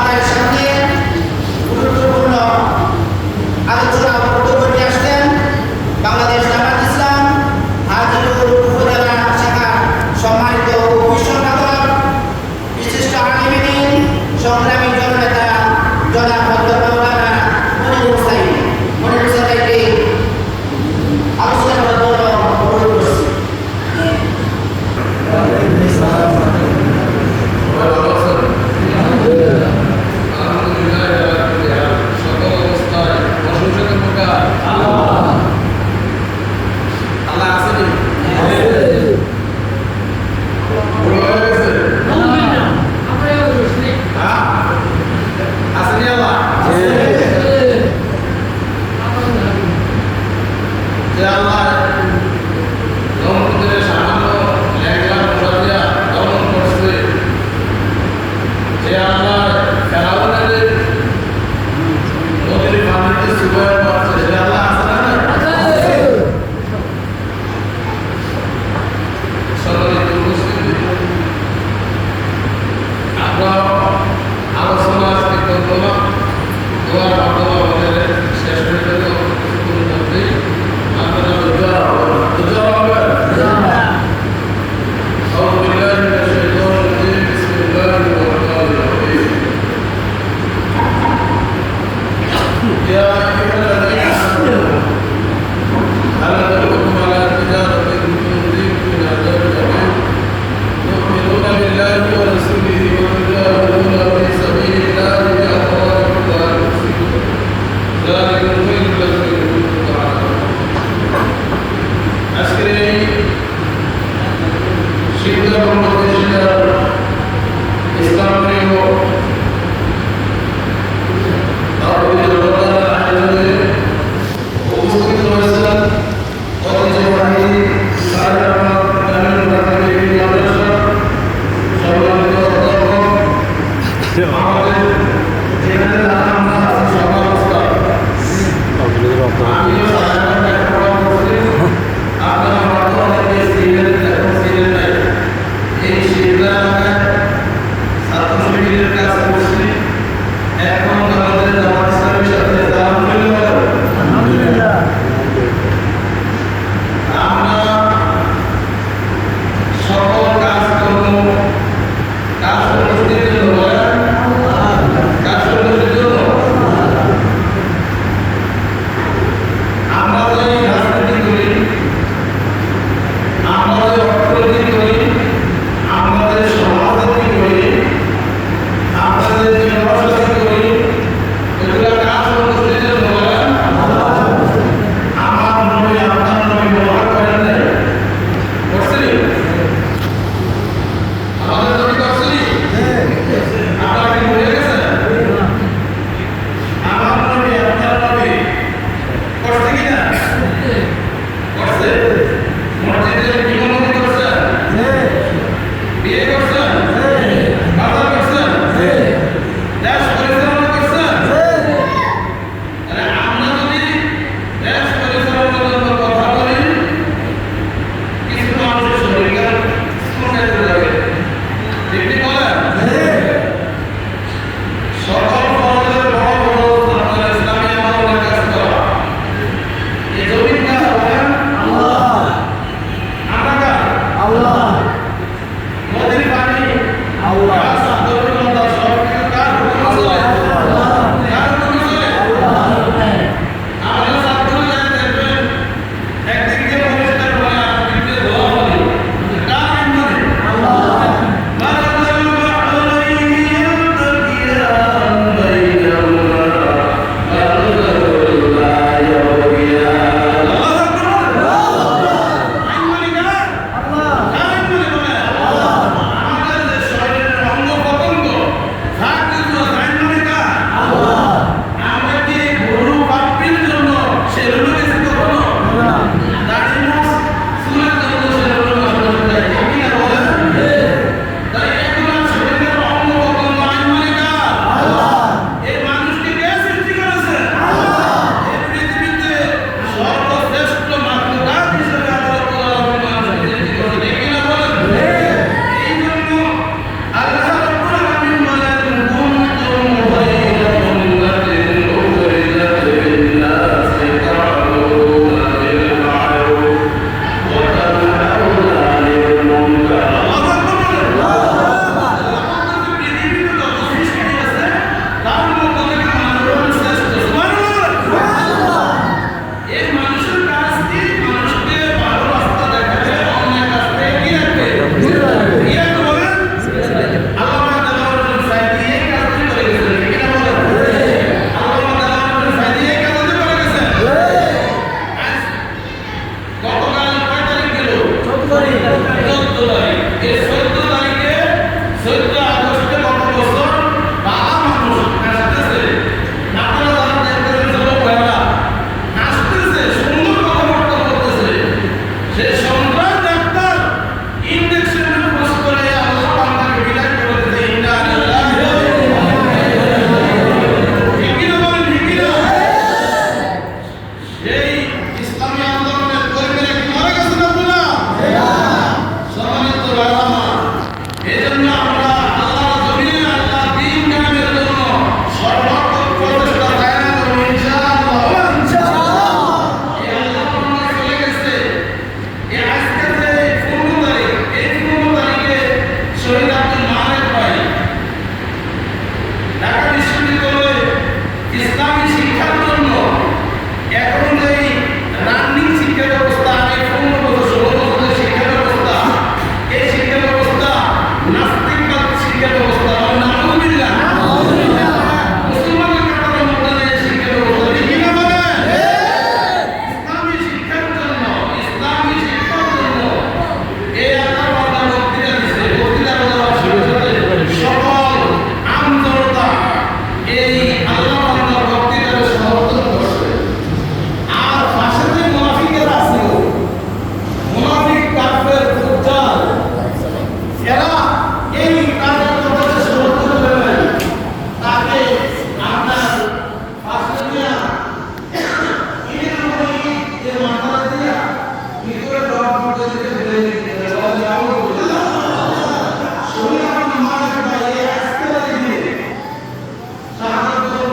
আমাদের সামনে গুরুত্বপূর্ণ আলোচনা বক্তব্য নিয়ে আসছেন বাংলাদেশ জামায়াত ইসলাম হাজীপুর উপজেলা শাখার সম্মানিত উপসভাপতি বিশিষ্ট আলেম দ্বীন সংগ্রামী জননেতা জনাব হযরত মাওলানা মনিরুল সাইদকে আলোচনা করার জন্য অনুরোধ করছি। আসেনি আল্লাহ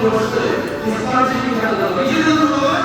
বসছে ইসলাম শিক্ষার জন্য কিসের জন্য বলেন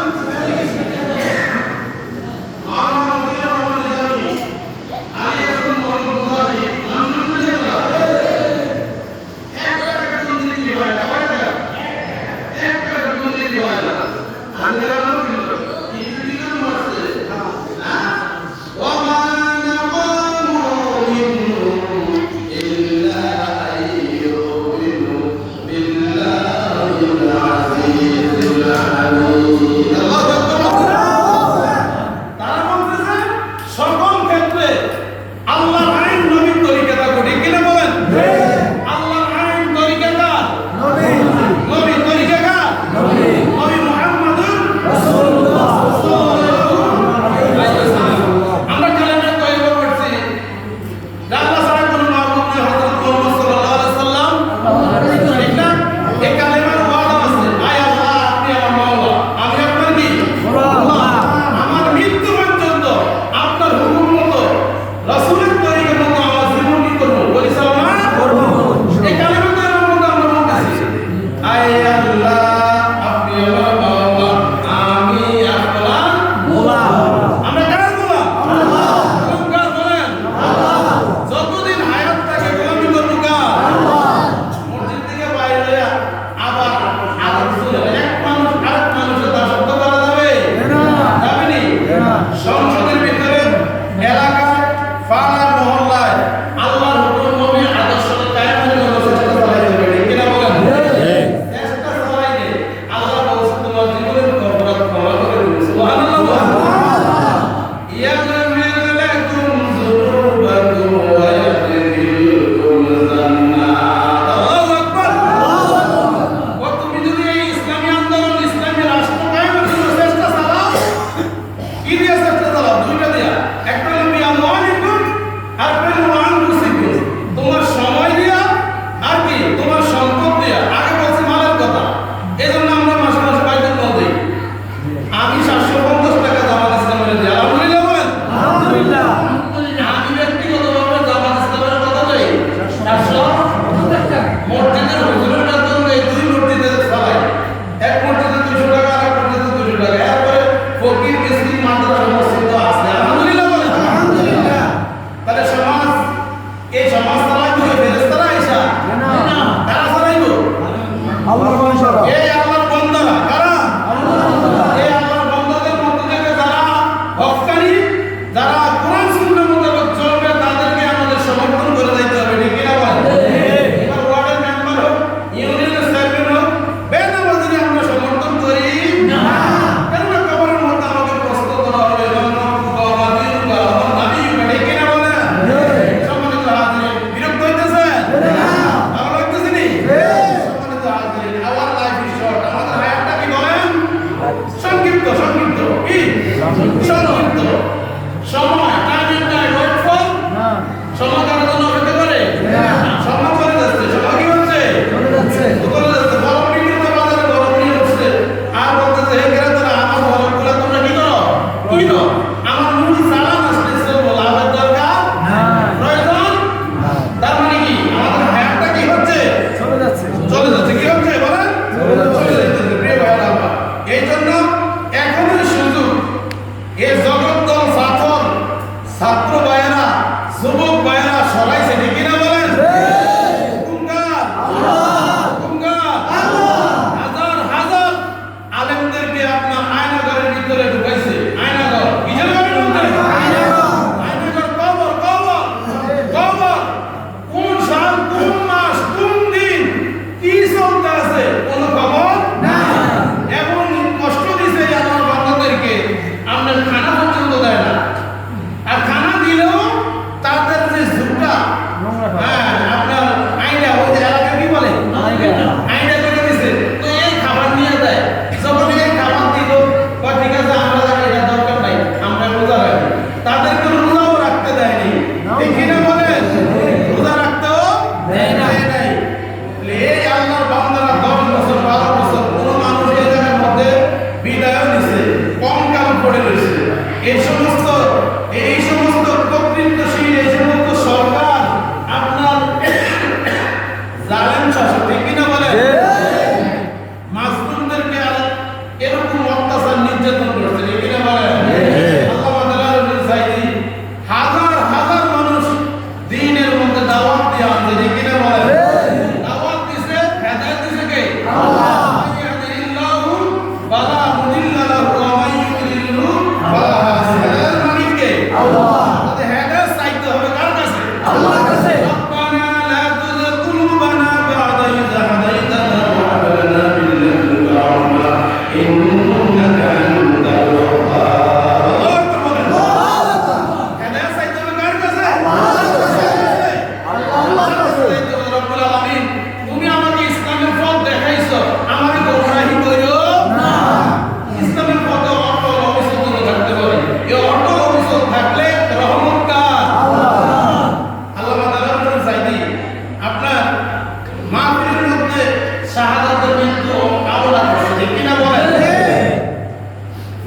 শাহাদাতের মৃত্যু কামনা করছে, ঠিক কিনা বলেন?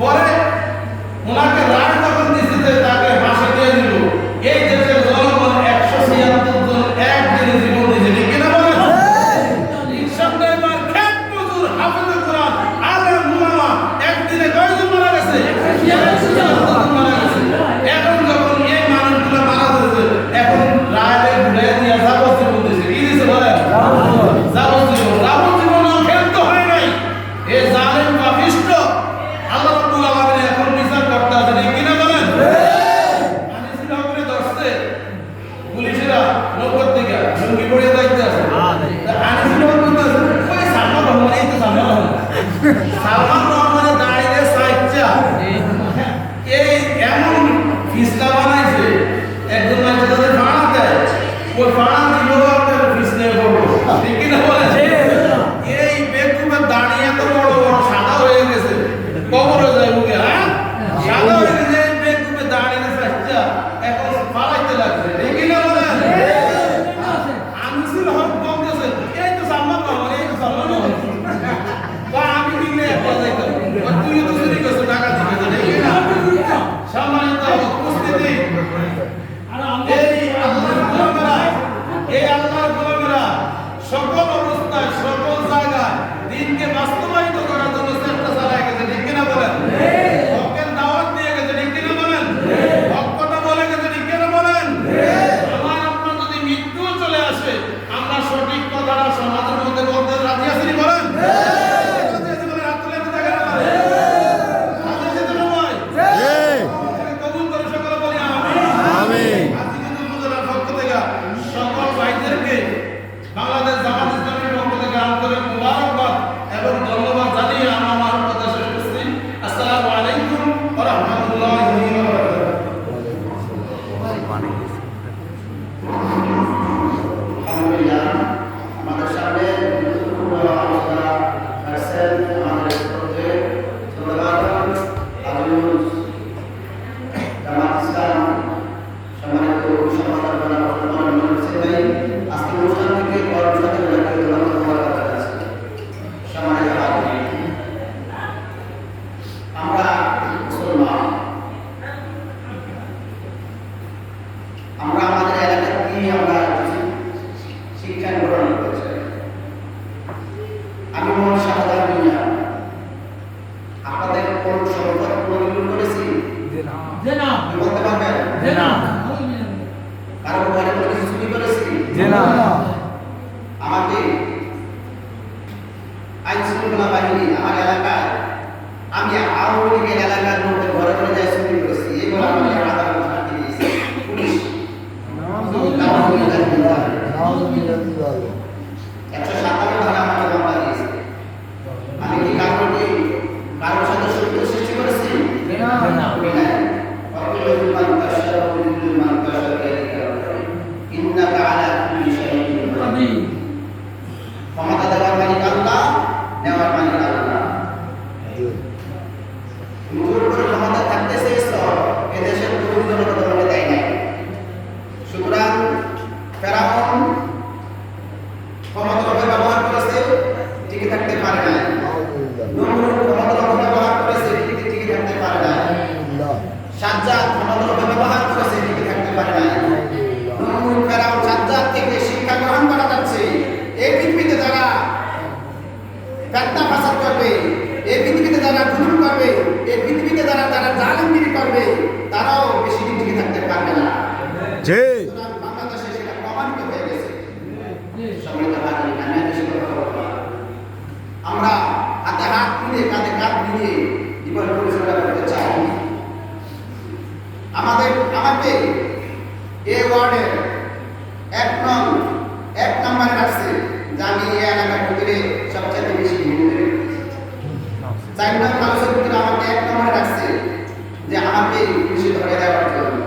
পরে ওনাকে রায় যখন দিচ্ছে তাকে ফাঁসি দিয়ে দিল। এই দেশের জনগণ 176 জন একদিনে জীবন দিয়েছে, ঠিক কিনা বলেন? রিকশা ড্রাইভার, খেত মজুর, হাফেজে কোরআন, আলেম উলামা একদিনে কয়জন মারা গেছে? 176 জন মারা গেছে। এখন যখন এই মানুষগুলো মারা যাচ্ছে, এখন রায় ঘুরে দিয়ে যাবজ্জীবন দিয়েছে। কি দিয়েছে বলেন? যাবজ্জীবন। যাবজ্জীবনও ক্ষেত্র হয় নাই। এই জালেম পাপিষ্ঠ আল্লাহ রাব্বুল আলামিন এখন বিচার করতে আছে, ঠিক কিনা বলেন? আনিসুল হকরে ধরছে পুলিশেরা নৌকার থেকে লুঙ্গি পরিয়ে যাইতে আছে। আনিসুল হক বলতেছে, ওই সালমান রহমান, এই তো সালমান রহমান। সালমান রহমানের দাঁড়িয়ে সাইচ্চা এই এমন ফিসলা বানাইছে, একজন মানুষ তাদের ভাড়া দেয়, ওই ভাড়া দিল আপনার ফিসলে করবো, ঠিক কিনা বলেন? এই বেকুবের দাঁড়িয়ে এত বড় বড় সাদা হয়ে গেছে, কবরে যায় মুখে, হ্যাঁ সাদা হয়ে গেছে। এই বেকুবের দাঁড়িয়ে সাইচ্চা এখন পালাইতে লাগছে, ঠিক কিনা বলেন? আনিসুল হক বলতেছে, এই তো সালমান রহমান, এই তো সালমান রহমান। বা আমি দিলে একবার যাইতাম, তুইও তো চুরি করছো, টাকা দিকে, ঠিক কিনা? সম্মানিত উপস্থিতি, এই আল্লাহর গোলামেরা সকল অবস্থায় সকল জায়গায় দিনকে বাস্তবায়িত করার জন্য চেষ্টা চালায় গেছে, ঠিক কিনা বলেন? হকের দাওয়াত দিয়ে গেছে, ঠিক কিনা বলেন? হক কথা বলে গেছে, ঠিক কিনা বলেন? আমার আপনার যদি মৃত্যুও চলে আসে, আমরা সঠিক কথাটা সমাজের মধ্যে বলতে রাজি আছি, বলেন? রাজি আছি বলে হাত তুলে দিতে গেলে রাজি আছি তো নয়? কবুল করে সকলে বলি আমিন। সকল ভাইদেরকে বাংলাদেশ জামাত ইসলামীর পক্ষ থেকে আন্তরিক মুবারকবাদ এবং ধন্যবাদ জানিয়ে আমার কথা শেষ করছি। আসসালামু আলাইকুম ওয়া রাহমাতুল্লাহি ওয়া বারাকাতুহু। আলহামদুলিল্লাহ, আমাদের সামনে গুরুত্বপূর্ণ আলোচনা রাখছেন আমাদের শ্রদ্ধেয় সভাপতি আলিমুল জামাত ইসলাম সম্মানিত সভাপতি আজকে অনুষ্ঠান থেকে কর্মসাথে আমরা মুসলমান, আমরা আমাদের এলাকাকে আমরা শিক্ষা গ্রহণ করেছি। আমি মোহাম্মদ শাহজাহান মিয়া আপনাদের কোন সম্পদ পরিপূর্ণ করেছি? বলতে পারবেন? কারো ঘরে কোনো কিছু চুরি করেছি? আমাকে আইন শৃঙ্খলা বাহিনী আমার এলাকায়, আমি আওয়ামী লীগের এলাকার লোকের ঘরে ঘরে যাই চুরি করেছি, এই বলে আমাকে আদালত ফাঁকি দিয়েছে পুলিশ। 157 ধারা আমাকে মামলা দিয়েছে। আমি কি কারোর সাথে শত্রু সৃষ্টি করেছি? ক্ষমতা দেওয়ার মালিক আল্লাহ, নেওয়ার মালিক আল্লাহ। নতুন করে ক্ষমতা থাকতে চেয়েছ, এদেশের তরুণ জনতা তোমাকে দেয় নাই। সুতরাং ফেরাউন ক্ষমতার ব্যবহার করেছে, টিকে থাকতে পারে না। নমরুদ ক্ষমতার ব্যবহার করেছে, টিকে থাকতে পারে না। সাজ্জাদ ক্ষমতার ব্যবহার করেছে, টিকে থাকতে পারে না। নমরুদ, ফেরাউন, সাজ্জাদ থেকে শিক্ষা গ্রহণ করা যাচ্ছে। এই পৃথিবীতে যারা ফিতনা ফাসাদ করবে, এই পৃথিবীতে যারা জুলুম করবে, এই পৃথিবীতে যারা জালিমগিরি করবে, তারাও বেশি দিন টিকে থাকতে পারবে না। বাংলাদেশে সেটা প্রমাণিত হয়ে গেছে। আমরা হাতে হাত মিলিয়ে, কাঁধে কাঁধ মিলিয়ে জীবন পরিচালনা করতে চাই। আমাকে এই ওয়ার্ডের 1 নম্বরে রাখছে যে আমি এই এলাকার ভিতরে সবচেয়ে বেশি হিন্দু। 4 নম্বর মানুষের ভিতরে আমাকে 1 নম্বরে রাখছে যে আমাকে পুলিশে ধরে দেওয়ার জন্য।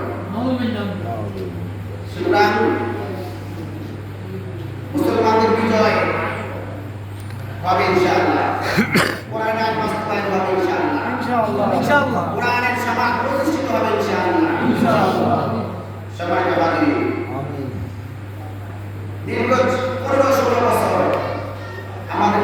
সুতরাং মুসলমানদের বিজয় হবে ইনশাআল্লাহ। কোরআনের বাস্তবায়ন হবে ইনশাআল্লাহ। কোরআনের সমাজ প্রতিষ্ঠিত হবে ইনশাআল্লাহ। সবাই বাড়ি দীর্ঘ 15-16 বছর আমাদের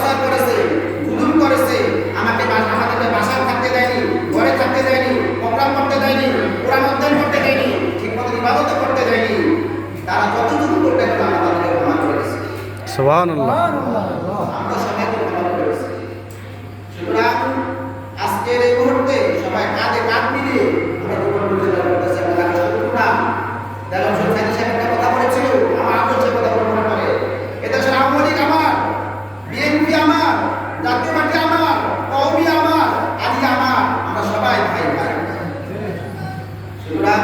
অত্যাচার করেছে, জুলুম করেছে, আমাদেরকে বাসায় থাকতে দেয়নি, ঘরে থাকতে দেয়নি, প্রোগ্রাম করতে দেয়নি, কোরআন অধ্যয়ন করতে দেয়নি, ঠিকমতো ইবাদত করতে দেয়নি, তারা যতটুকু করতে গেল আমরা তাদেরকে ক্ষমা করেছি। সুবহানাল্লাহ। আমরা সবাইকে ক্ষমা করেছি। সুতরাং আজকের এই মুহূর্তে সবাই কাঁধে কাঁধ মিলিয়ে আমরা জীবন পরিচালনা করতেছি। আমরা তাকে শুধু না দেখলাম সুলতানি সাহেব একটা কথা বলেছিল, আমার আদর্শের কথা মনে করে, এদেশের আওয়ামী লীগ আমার, বিএনপি আমার, জাতীয় পার্টি আমার, কওমি আমার, আদি আমার, আমরা সবাই ভাই ভাই। সুতরাং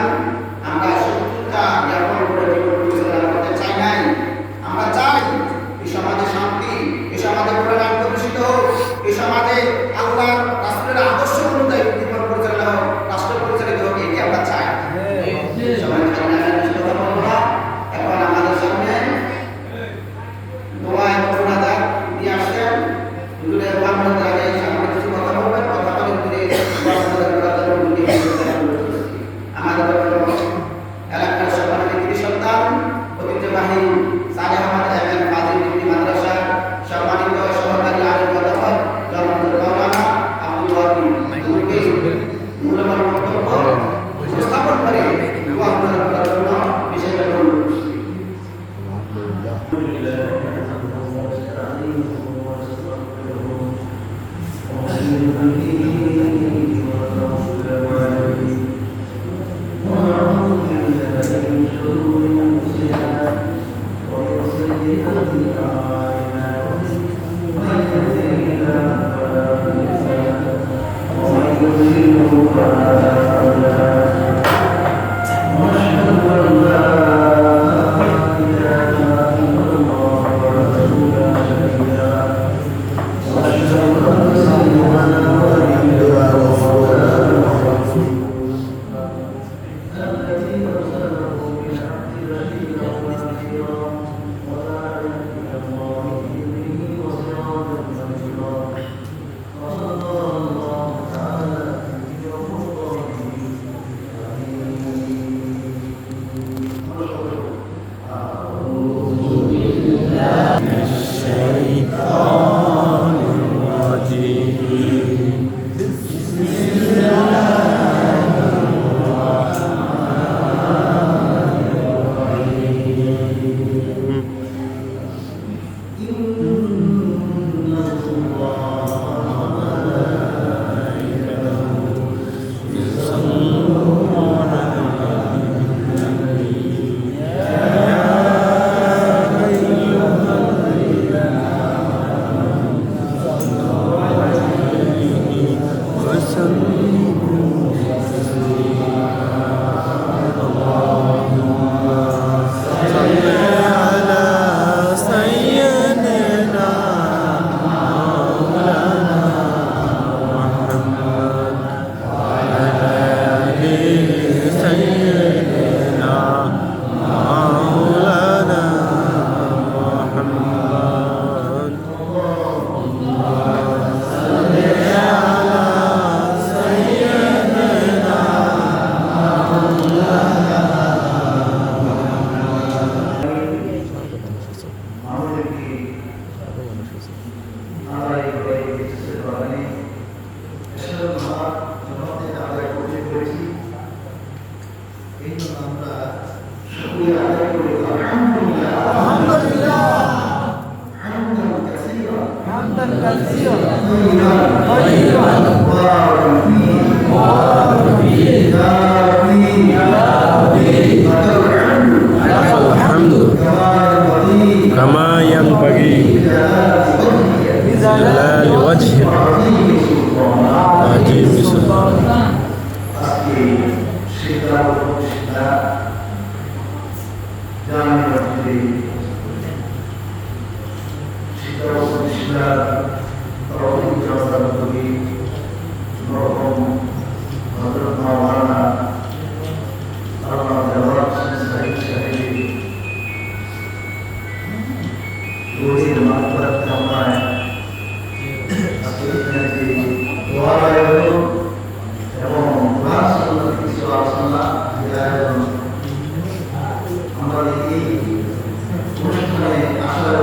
আমরা শত্রুতা জ্ঞাপন করে জীবন পরিচালনা করতে চাই নাই। আমরা চাই এই সমাজে শান্তি, এই সমাজে কোরআন প্রতিষ্ঠিত হোক, এই সমাজে আল্লাহর রাসূলের আদর্শ অনুযায়ী জীবন পরিচালনা হোক, রাষ্ট্র পরিচালিত হোক, এটি আমরা চাই। সবাই এখন আমাদের সামনে দোয়া এবং মুনাজাত দিয়ে আসছেন। হুজুরের ওয়াজ আগে সামনে কিছু কথা বলবেন, কথা বলে হুজুরে আমাদের এলাকার সম্মানিত কৃতি সন্তান, ঐতিহ্যবাহী সালেহ আহমদ এমএন ফাজিল ডিগ্রি মাদ্রাসা সম্মানিত সহকারী আলিম অধ্যাপক জনাব মাওলানা আব্দুল ওয়াদুদ হুজুরকে মূল্যবান বক্তব্য উপস্থাপন করে দোয়া করার জন্য বিশেষভাবে অনুরোধ করছি। كما ينبغي جلال وجهك عجيب سلطانك অনুষ্ঠানে আসার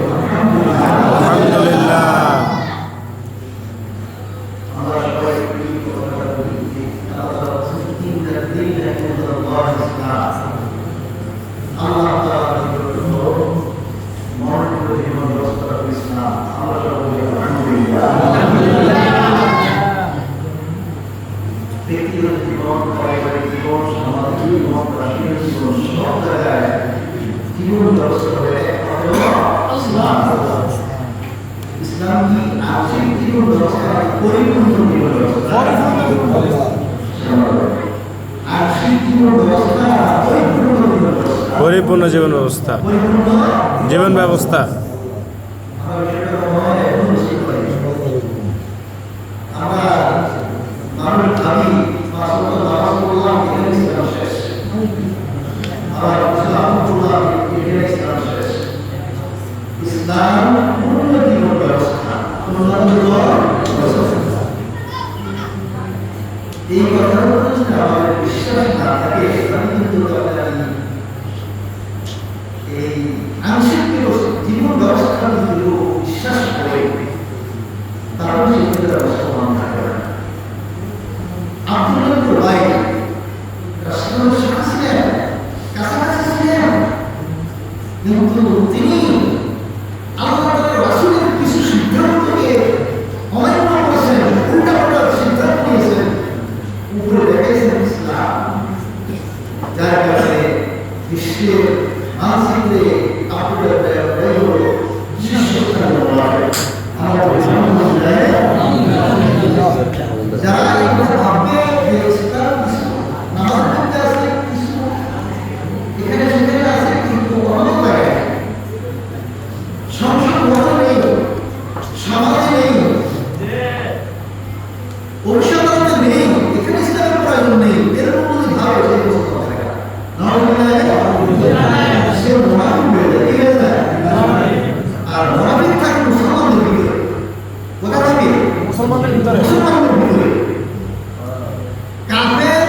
এবং ব্যক্তিগত জীবন, পারিবারিক জীবন, সামাজিক জীবন, রাষ্ট্রীয় জীবন, সব জায়গায় জীবন ব্যবস্থা হবে একমাত্র ইসলাম। ইসলাম কি আংশিক জীবন ব্যবস্থা, পরিপূর্ণ জীবন ব্যবস্থা? আংশিক জীবন ব্যবস্থা, পরিপূর্ণ জীবন ব্যবস্থা। পরিপূর্ণ জীবন ব্যবস্থা, জীবন ব্যবস্থা। আমরা মানুষ ভাবি নামাজ পড়লাম এখানে ইসলাম শেষ, আবার ইসলাম পড়লাম এখানে ইসলাম শেষ। ইসলাম পূর্ণ জীবন ব্যবস্থা, এই কথাগুলো যদি আমাদের বিশ্বাস না থাকে তাহলে কিন্তু এই আংশিক জীবন ব্যবস্থা যদি বিশ্বাস করে তাহলে জীবনের ব্যবস্থা মান থাকে না। আব্দুল্লাহ ইবনে উবাই রাসূলুল্লাহর সাথে ছিলেন, কাছাকাছি ছিলেন, কিন্তু তিনি আল্লাহ তাআলার রাসূলের কিছু সিদ্ধান্তকে অমান্য করেছেন, উল্টাপাল্টা সিদ্ধান্ত নিয়েছেন, উপরে রেখেছেন ইসলাম। যার কারণে বিশ্বের মানচিত্রে আব্দুল্লাহ ইবনে উবাই হলো শীর্ষস্থানে রয়েছে। যারা এগুলো ভাববে যে ইসলাম কিছু নামাজ পড়তে আছে, কিছু এখানে সেখানে আছে, কিন্তু অনেক জায়গায় সংসার ঘরে নেই, সমাজে নেই, পরিষেবাতে নেই, এখানে ইসলামের প্রয়োজন নেই, এরকম যদি ভাবে সেই বস্তু হবে না, সে মুনাফিক হয়ে যায়। কি হয়ে যায়? আর মুনাফিক থাকে মুসলমানদের ভিতরে, কোথা থেকে? মুসলমানদের ভিতরে। কাফের,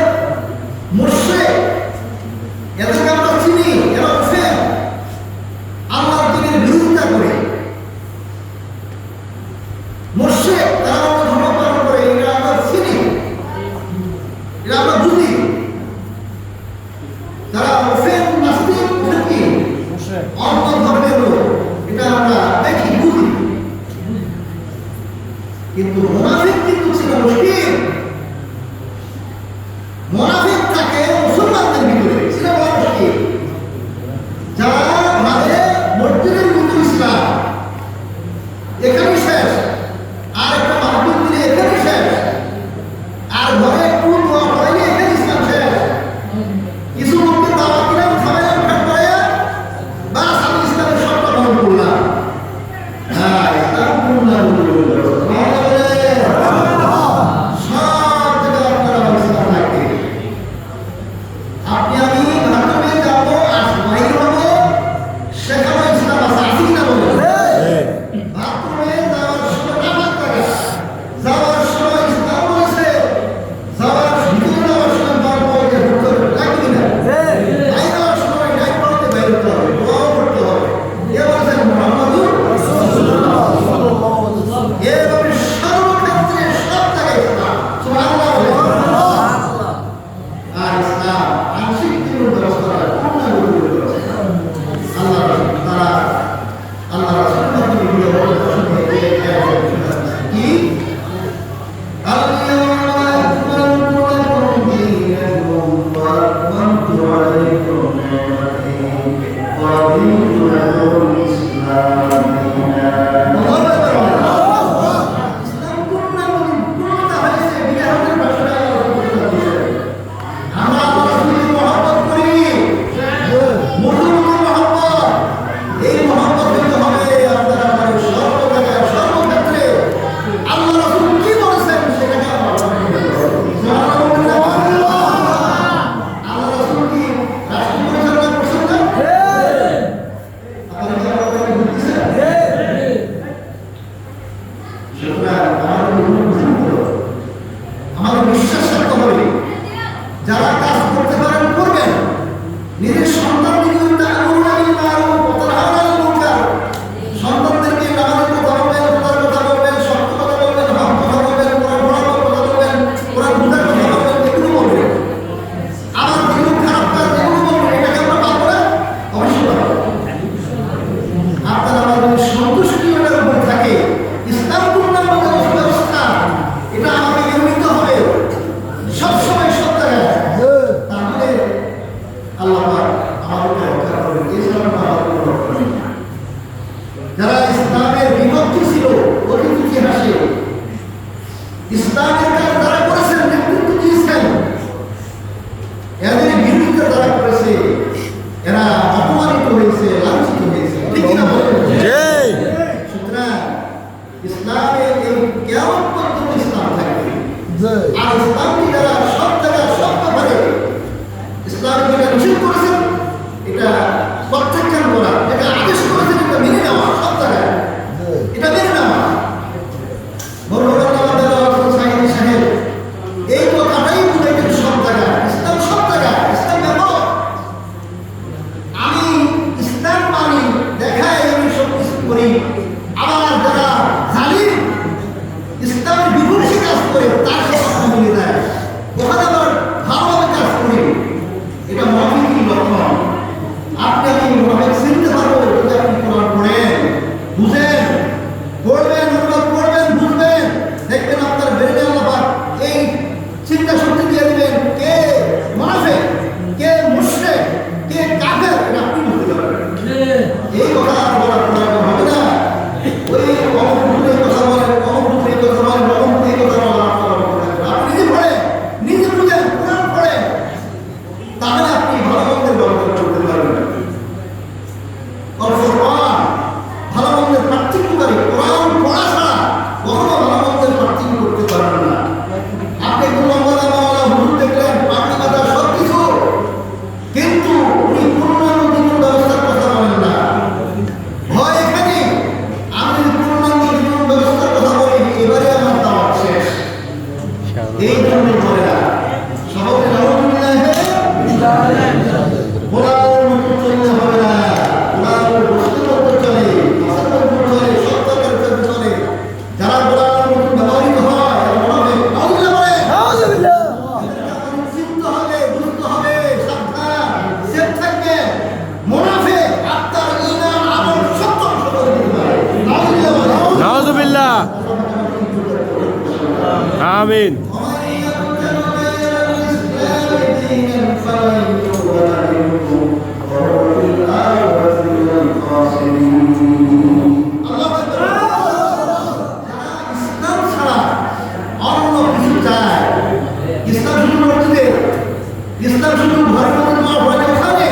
মুশরিক, এদেরকে আমরা চিনি, এরা মুফের, আল্লাহর দ্বীনের বিরোধিতা করে। মুশরিক, তারা অন্য ধর্ম পালন করে, এটা আমরা চিনি, এটা আমরা বুঝি। যারা মুফের, নাস্তিক, মুশরিক, অন্য ধর্মের লোক, এটা আমরা দেখি, বুঝি। কিন্তু মুনাফিক কিন্তু ছিল মুশরিক। মুনাফিক থাকে মুসলমানদের ভিতরে, ছিল মুশরিক। যারা ভাবে মসজিদের ভিতরে ইসলাম, এখানেই শেষ, আর একটা মাহফিল দিলে এখানেই শেষ, আর ঘরে একটু দোয়া পড়াইলে এখানে ইসলাম শেষ। কিছু লোককে দাওয়াত দিলাম, খাওয়াইলাম, ফেট করাইয়া, বাস আমি ইসলামের সবটা গ্রহণ করলাম। হ্যাঁ, ইসলাম পূর্ণ আপনি আমি বাথরুমে যাবো, বাইরে হবো, সেখানে ইসলাম আছে, আছে কিনা বলুন? বাথরুমে যাওয়ার সময় নামাজ পড়া, যাওয়ার সময় ইসলাম বলেছে, যাওয়ার ভিতরে যাওয়ার সময় বারবার যে ঢুকতে হবে, তাই কিনা? বাইরে যাওয়ার সময় ডাইক পড়তে বাইরে হতে হবে, দোয়াও করতে হবে। এ বলছেন মুহাম্মাদুর রাসূলুল্লাহ। এভাবে সর্বক্ষেত্রে সব জায়গায় ইসলাম। সুবহানাল্লাহ। আর ইসলাম আংশিক জীবন ব্যবস্থা, পূর্ণ জীবন ব্যবস্থা। আল্লাহ রাসূলুল্লাহ কি আল-ইয়াওমা আকমালতু লাকুম দীনাকুম ওয়া আতমামতু আলাইকুম নি'মাতি ওয়া রাদিতু লাকুম ইসলাম দীনান। ইসলাম পূর্ণতা হয়েছে, বিধানের ভাষায় আমরা রাসূলের মহব্বত করি, মুসলমানের মহব্বত। এই মহব্বত হইতে হবে আপনারা আমাদের সর্ব জায়গায়, সর্বক্ষেত্রে আল্লাহ রাসূল কি বলেছেন সেটাকে আমরা পালন করব। আল্লাহ রাসূল কি রাষ্ট্র পরিচালনা করছেন না? আপনারা কি আমাদের বুঝতেছেন? সুতরাং আমাদের বিশ্বাস রাখতে হবে, যারা কাজ করতে পারেন করবেন। নিজের সন্তানদেরকে সন্তানদেরকে নামাজের কথা বলবেন, খোদার কথা বলবেন, সত্য কথা বলবেন, হক কথা বলবেন, কোরআন পড়ার কথা বলবেন, কোরআন বুঝার কথা বলবেন, এগুলো বলবেন। আবার যেগুলো খারাপ কাজ যেগুলো বলবেন, এটাকে আমরা পাবো না, অবশ্যই পাবো। আপনার আমাদের সন্তুষ্টি এটার উপর থাকে। ইসলাম পূর্ণাঙ্গ ব্যবস্থা, এটা আমাকে মেনে নিতে হবে। সব আমিন। ইসলাম শুধু ঘরের মধ্যে দোয়া পড়ে ওখানে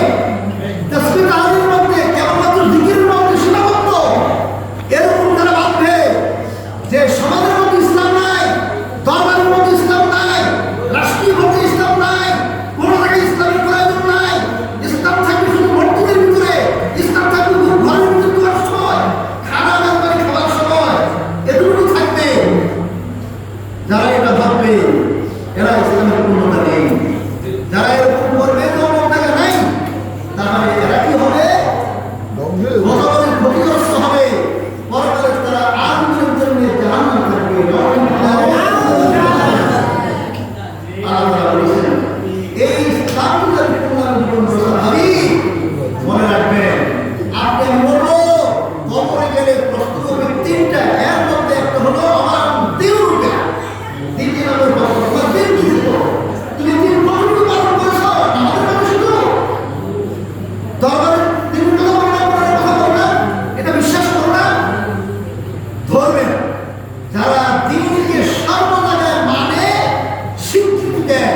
তাসবিহ তাহলিলের মধ্যে কেবলমাত্র জিকিরের মধ্যে সীমাবদ্ধ এরকম তারা ভাববে যে সমাজের মধ্যে ইসলাম নাই, দরবারের মধ্যে ইসলাম নাই, রাষ্ট্রীয় মধ্যে ইসলাম নাই, কোনো জায়গায় ইসলামের প্রয়োজন নাই। ইসলাম থাকবে শুধু মসজিদের ভিতরে, ইসলাম থাকবে ঘরের ভিতরে দোয়ার সময়, খানা মেজবানি খাওয়ার সময়, এটুকু থাকবে। যারা এটা ভাববে এরা ইসলামের পূর্ণতা নেই। যারা এরকম করবে পূর্ণতা নাই, তাহলে এরা কি হবে? গতকালের ক্ষতিগ্রস্ত হবে, পরকালে তারা আজীবনের জন্য জাহান্নামে থাকবে। আল্লাহ বলেছেন এই ইসলামের পূর্ণভাবে মনে রাখবেন। আপনি আমি বলবো কবরে গেলে প্রশ্ন করবে তিনটা, এর মধ্যে একটা হলো আমার দিন রূপে, দ্বিতীয় নম্বর প্রশ্ন তোমার দিন কি ছিল, তুমি দিন কতটুকু পালন করেছ, আমাদের কাছে শুধু দরবারের দিন কথা বলো না, এটা বিশ্বাস করো না, ধরবেন। যারা দিনকে সর্ব জায়গায় মানে স্বীকৃতি দেয়,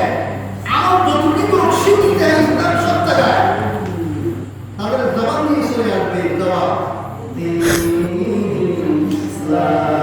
আমার যতটুকু স্বীকৃতি দেয় ইসলাম সব জায়গায়, তাদের জবাব নিয়ে চলে আসবে, জবাব দিন ইসলাম।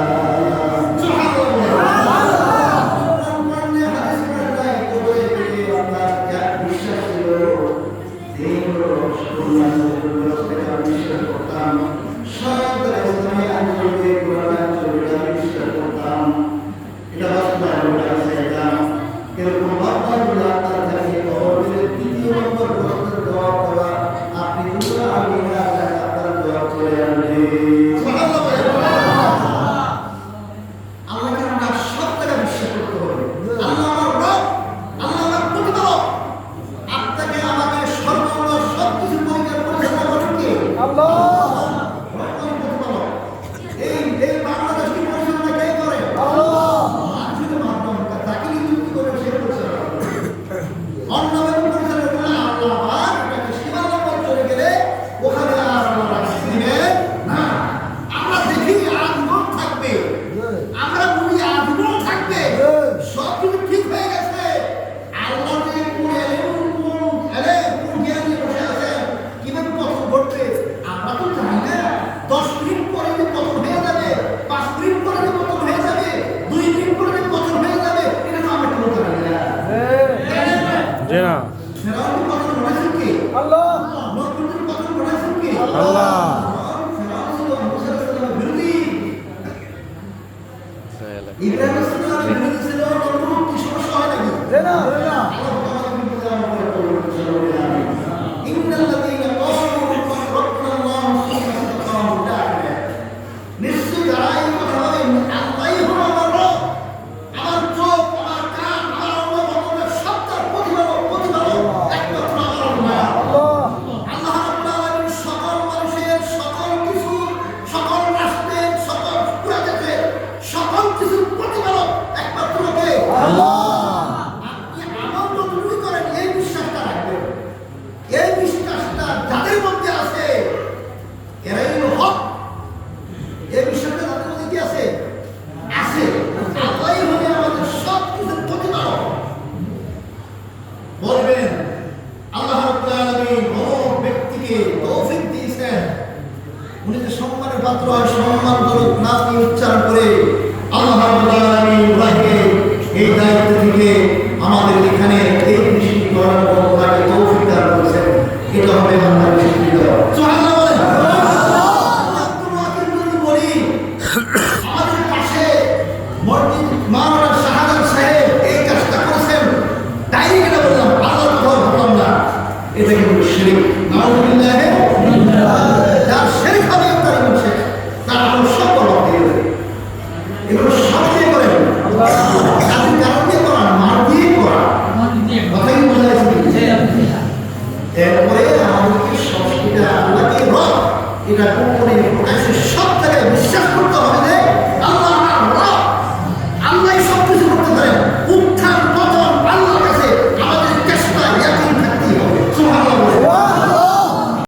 উচ্চারণ করে আল্লাহ রাব্বুল আলামিন এই দায়িত্ব থেকে আমাদের এখানে